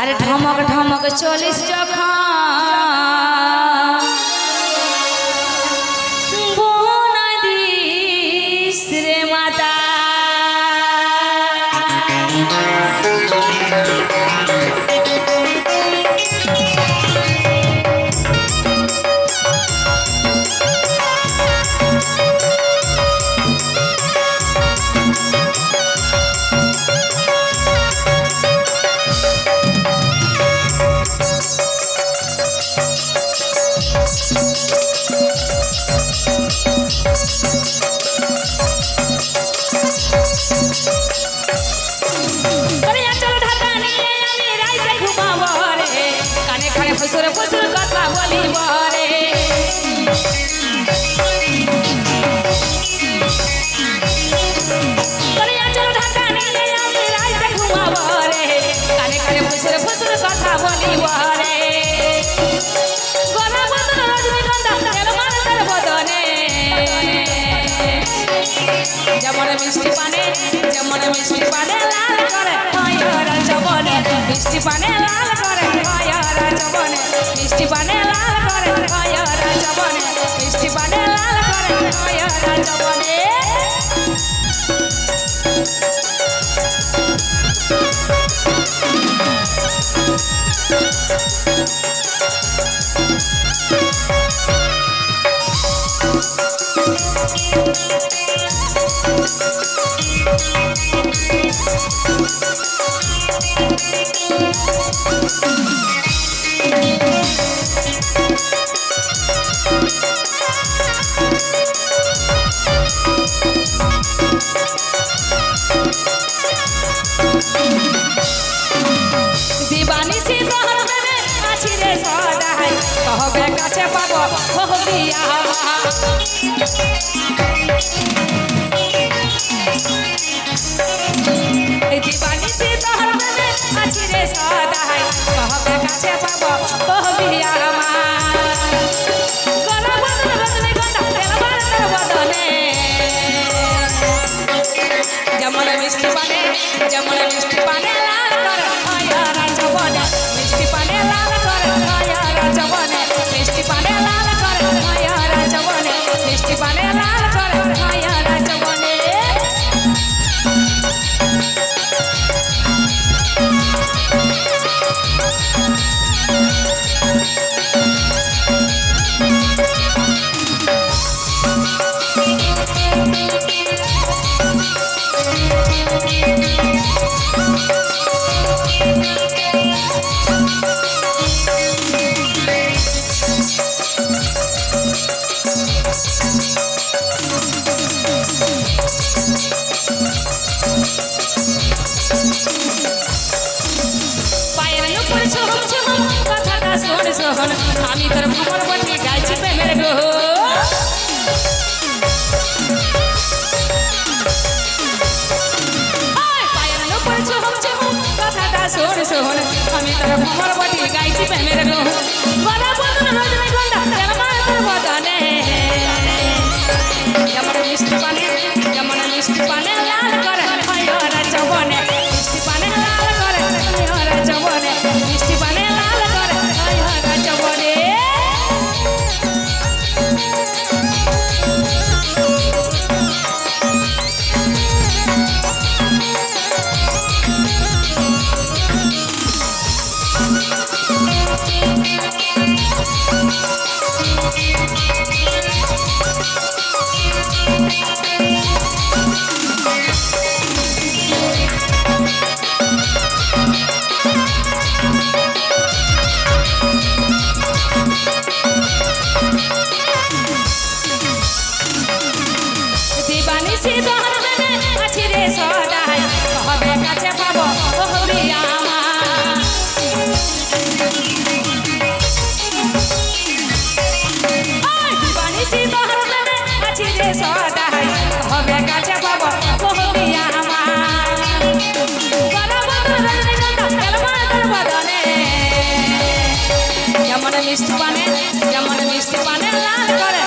আরে ঢমক ঢমক চলিস যখন বোনা দিস রে মাতা ফসরে ফসর কথা বলিব রে চল ঢাকা নিয়ে আমি রাইতে ঘুমাব রে কানে কানে ফসরে ফসর কথা বলিব রে গলা বদন রজনীগন্ধা তেল মানতার বদনে যেমন মিষ্টি পানে লাল করে হয়রা জবনে মিষ্টি পানে লাল করে হয়রা জবনে মিষ্টি পানে লাল করে হয়রা জবনে মিষ্টি পানে লাল করে হয়রা জবনে দিবানি সে তোহর প্রেমে আছি রে সদাই কহবে কাছে পাবো বিয়া দিবানি সে তোহর প্রেমে আছি রে সদাই কহবে কাছে পাবো বিয়া গলা বদন রজনীগন্ধা তেল মানতার বদনে যেমন মিষ্টি পানে লাল করে হয়রা জবনে মিষ্টি পানে লাল করে হয়রা জবনে মিষ্টি পানে লাল করে হয়রা জবনে মিষ্টি পানে লাল করে হয়রা জবনে কথাটা শোন শোন আমি তোর ভ্রমর বটি গাইছি প্রেমের গো পায়ের নুপুর চুহুম চুহুম কথাটা শোন শোন আমি তোর ভ্রমর বটি গাইছি প্রেমের গো গলা বদন রজনীগন্ধা তেল মানতার বদনে যেমন মিষ্টি পানে লাল করে হয়রা জবনে মিষ্টি পানে লাল করে হয়রা জবনে মিষ্টি পানে লাল করে হয়রা জবনে দিবানি সে তোহর প্রেমে আছি রে সদাই কহবে কাছে পাবো বিয়া দিবানি সে তোহর প্রেমে আছি রে সদাই কহবে কাছে পাবো বিয়া গলা বদন রজনীগন্ধা তেল মানতার বদনে যেমন মিষ্টি পানে লাল করে